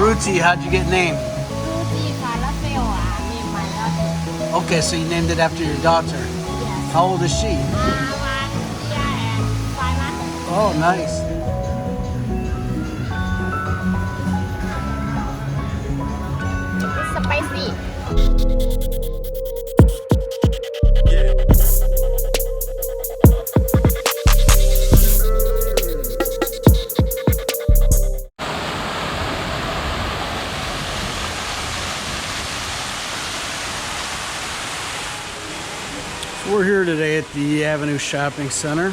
Fruity, how'd you get named? Pattaya Falafel, named my daughter. Okay, so you named it after your daughter. Yes. How old is she? 1 year and 5 months. Oh, nice. It's spicy. We're here today at the Avenue Shopping Center,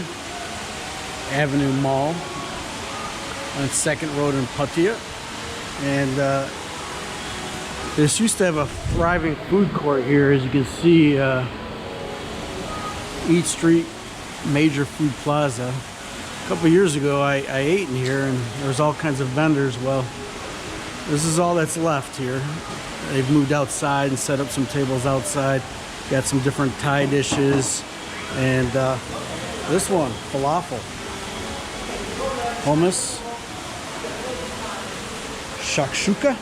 Avenue Mall, on 2nd Road in Pattaya. And this used to have a thriving food court here. As you can see, Eat Street, major food plaza. A couple years ago, I ate in here, and there was all kinds of vendors. Well, this is all that's left here. They've moved outside and set up some tables outside. Got some different Thai dishes, and this one, falafel, hummus, shakshuka.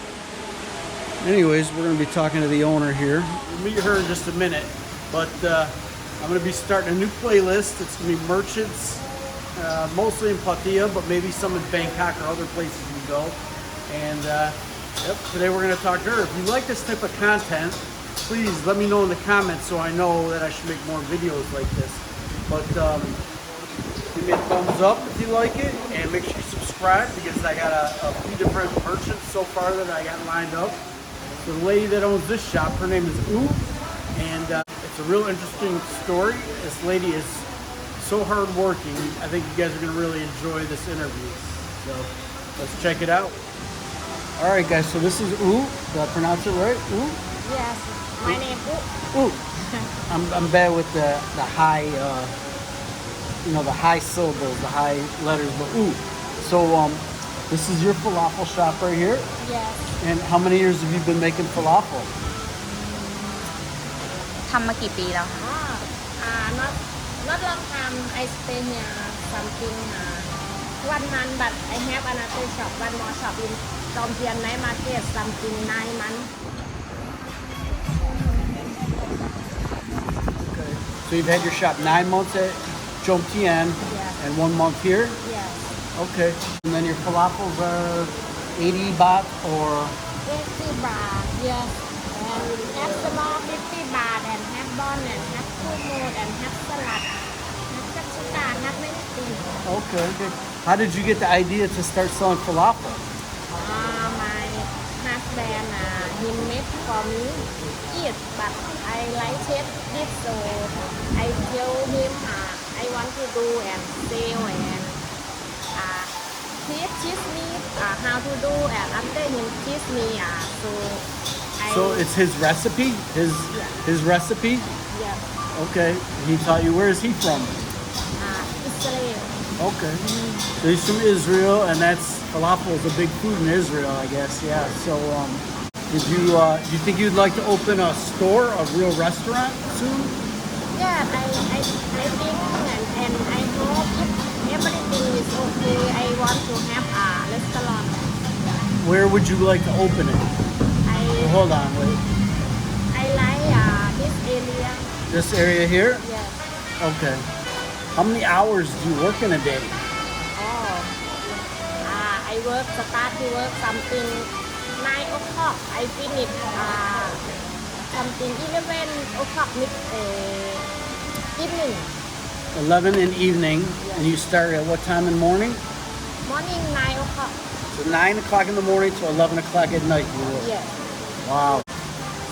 Anyways, we're going to be talking to the owner here. We'll meet her in just a minute, but I'm going to be starting a new playlist. It's going to be merchants, mostly in Pattaya, but maybe some in Bangkok or other places we go. And yep, today we're going to talk to her. If you like this type of content, please let me know in the comments so I know that I should make more videos like this. But give me a thumbs up if you like it, and make sure you subscribe, because I got a few different merchants so far that I got lined up. So the lady that owns this shop, her name is U, and it's a real interesting story. This lady is so hardworking. I think you guys are going to really enjoy this interview. So let's check it out. All right, guys. So this is U. Did I pronounce it right? U? Yes. My name is Ooh, I'm bad with the high, the high syllables, the high letters, but ooh. So this is your falafel shop right here? Yes. And how many years have you been making falafel? ทำมากี่ปีแล้วคะ not long time. I stay here something 1 month, but I have another shop, one more shop in Colombia night market, something 9 months. So you've had your shop 9 months at Jomtien, Yeah. and 1 month here? Yes. Okay. And then your falafels are 80 baht or? 80 baht, yes. And have small 50 baht, and have bun, and have hummus, and have salad, have shakshuka, have many things. Okay, okay. How did you get the idea to start selling falafel? My husband, he made for me eat, but I like it this, so I tell him I want to do and sell, and he teach me how to do, and after him teach me, So it's his recipe? His recipe? Yes. Okay. He taught you. Where is he from? Israel. Okay. So he's from Israel, and that's falafel is a big food in Israel, I guess. Yeah. So do you think you'd like to open a store, a real restaurant soon? Yeah, I think, and I hope if everything is okay, I want to have a restaurant. Where would you like to open it? Hold on, wait. I like this area. This area here? Yes. Okay. How many hours do you work in a day? Oh. I start to work something 9 o'clock. I finish something 11 o'clock evening. 11 in evening, and you start at what time in the morning? Morning 9 o'clock. So 9 o'clock in the morning to 11 o'clock at night you work? Yes. Wow.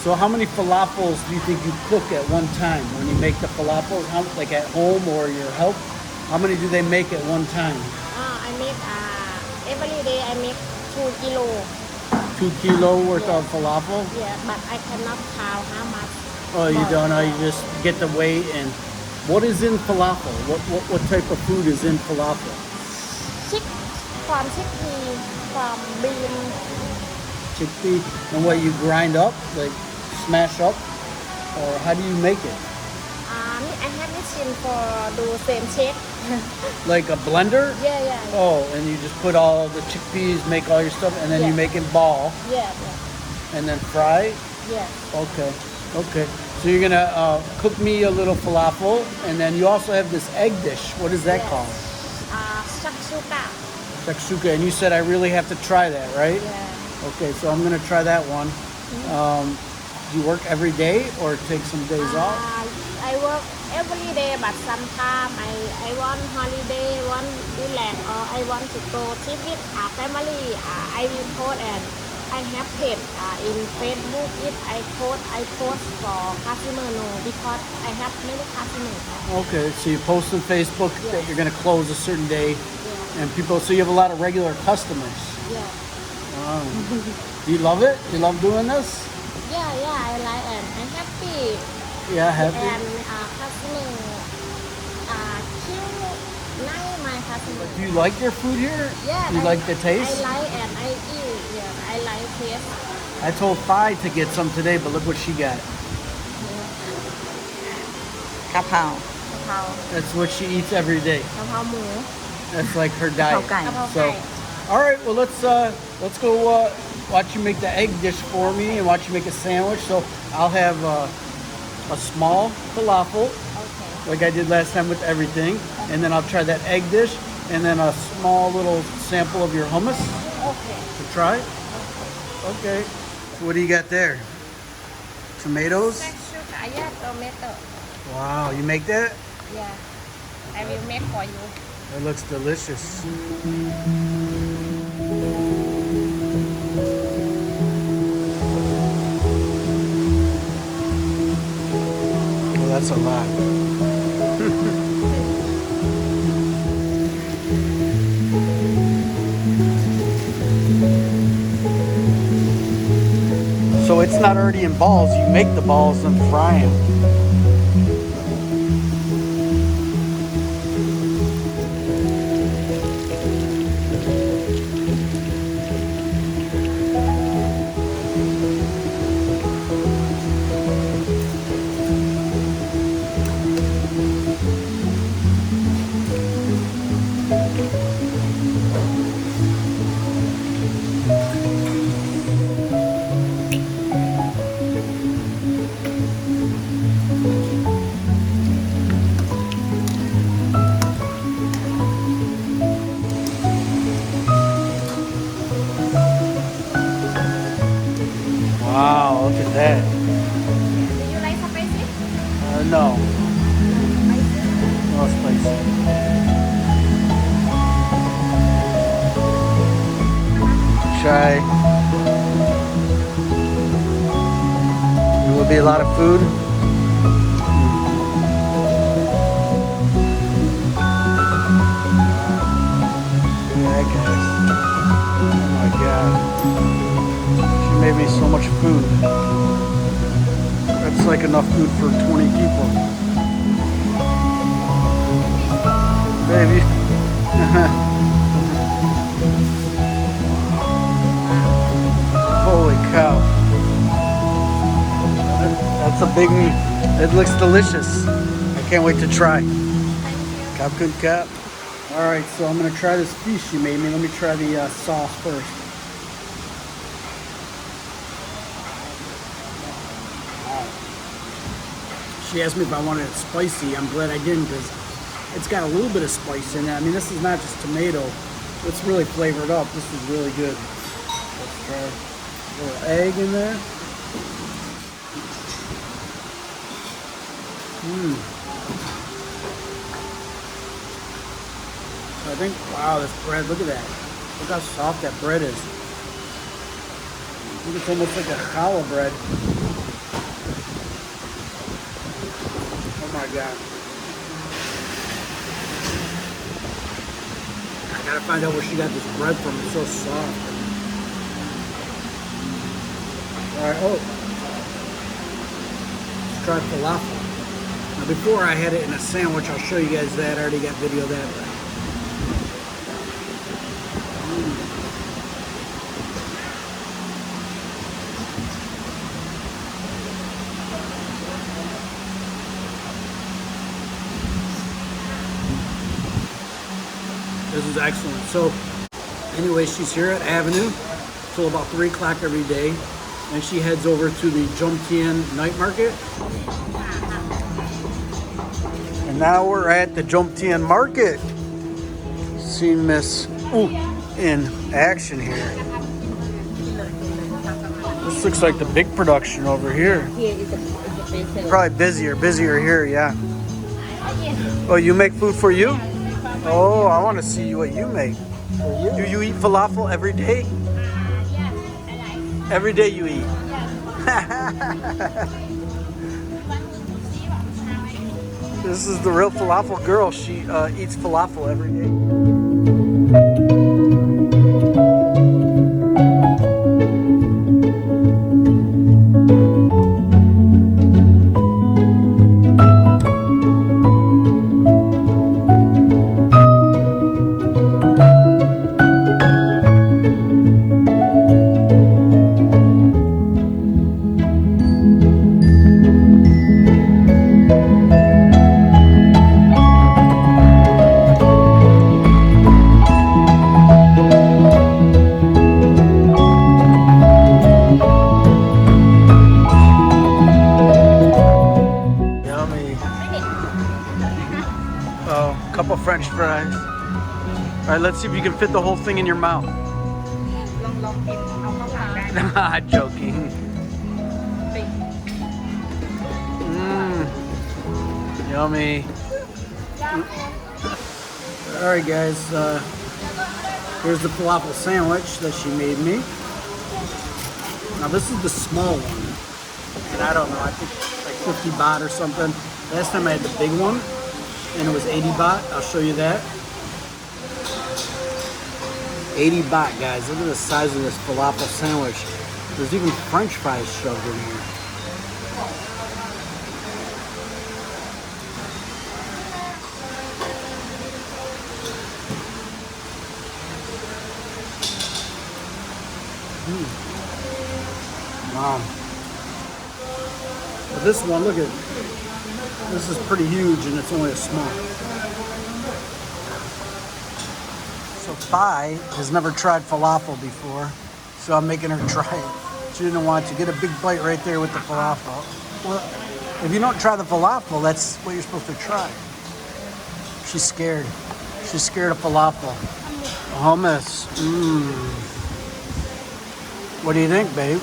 So how many falafels do you think you cook at one time when you make the falafels? Like at home or your help? How many do they make at one time? I make every day I make 2 kilo. 2 kilo worth of falafel? Yeah, but I cannot count how much. Oh, you don't know. You just get the weight. And what is in falafel? What type of food is in falafel? Chickpea, from bean. Chickpea. And what you grind up, like smash up, or how do you make it? I have machine for do same shape, Like a blender? Yeah, yeah, yeah. Oh, and you just put all the chickpeas, make all your stuff, and then you Yeah. make it ball, Yeah, and then fry. yeah. Okay, okay. So you're gonna cook me a little falafel, and then you also have this egg dish. What is that Yes. called? Shakshuka. Shakshuka. And you said I really have to try that, right? Yeah. Okay, so I'm gonna try that one. Do you work every day or take some days off? I work every day, but sometimes I want holiday, want relax, or I want to go trip with family. I will post and I have page in Facebook. If I post for customer no because I have many customers. Okay, so you post on Facebook that you're gonna close a certain day, Yeah. and people. So you have a lot of regular customers. Yeah. Wow. Do you love it? You love doing this? Yeah, I like and I'm happy. Yeah, happy. And customer cute, nice my customer. Do you like your food here? Yeah. You like the taste? I like and I eat. Yeah, I like taste. I told Phi to get some today, but look what she got. กะเพรา กะเพรา That's what she eats every day. กะเพราหมู That's like her กะเพรา diet. ไก่ กะเพรา So, ไก่ all right. Well, let's go watch you make the egg dish for me and watch you make a sandwich. So I'll have a small falafel, โอเค like I did last time with everything, and then I'll try that egg dish, and then a small little sample of your hummus โอเค to try. Okay. So what do you got there? Tomatoes? แซ่บชูกายาโตเมโต้ Wow, you make that? yeah I will make for you That looks delicious. Well, that's a lot. So it's not already in balls. You make the balls and fry them. Wow, look at that. do you like spicy No, spicy no spicy. Try. It will be a lot of food. Look at that, guys. Oh my God. She made me so much food. That's like enough food for 20 people. Baby. Holy cow. That's a big meat. It looks delicious. I can't wait to try. Cap good cap. Alright, so I'm going to try this fish you made me. Let me try the sauce first. She asked me if I wanted it spicy. I'm glad I didn't because it's got a little bit of spice in it. I mean, this is not just tomato. It's really flavored up. This is really good. Let's try a little egg in there. I think, wow, this bread, look at that. Look how soft that bread is. I think it's almost like a challah bread. Oh my God. I gotta find out where she got this bread from. It's so soft. Alright, oh. Let's try falafel. Now before I had it in a sandwich, I'll show you guys that. I already got video of that. This is excellent. So anyway, she's here at Avenue till about 3 o'clock every day. And she heads over to the Jomtien night market. And now we're at the Jomtien market. Seeing Miss in action here. This looks like the big production over here. Here is a place. Probably busier here, yeah. Oh, you make food for you? Oh, I want to see what you make. Do you eat falafel every day? Yes, I like. Every day you eat. This is the real falafel girl. She eats falafel every day. Couple French fries. All right, let's see if you can fit the whole thing in your mouth. Not joking. Yummy. All right, guys. Here's the falafel sandwich that she made me. Now this is the small one, and I don't know. I think like 50 baht or something. Last time I had the big one, and it was 80 baht. I'll show you that. 80 baht, guys. Look at the size of this falafel sandwich. There's even French fries shoved in here. Wow. But this one, look at this is pretty huge, and it's only a small. So Thai has never tried falafel before, so I'm making her try it. She didn't want to. Get a big bite right there with the falafel. Well, if you don't try the falafel, that's what you're supposed to try. She's scared. She's scared of falafel. Hummus. What do you think, babe?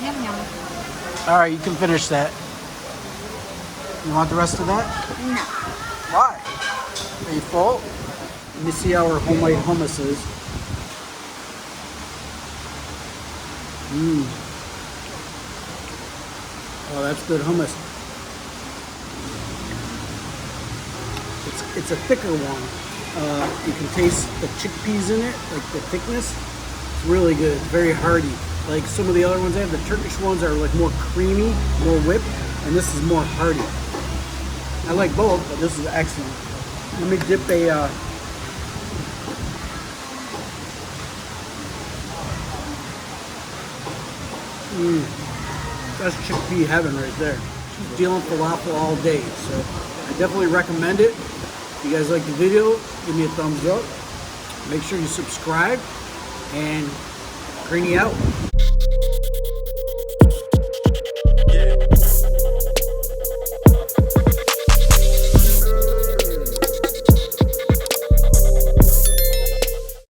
Yum yum. All right, you can finish that. You want the rest of that? No. Why? Are you full? Let me see how our homemade hummus is. Oh, that's good hummus. It's a thicker one. You can taste the chickpeas in it, like the thickness. It's really good. It's very hearty. Like some of the other ones I have, the Turkish ones are like more creamy, more whipped, and this is more hearty. I like both, but this is excellent. Let me dip a that's chickpea heaven right there. She's dealing falafel all day, so I definitely recommend it. If you guys like the video, give me a thumbs up. Make sure you subscribe, and Greeny out. Yeah.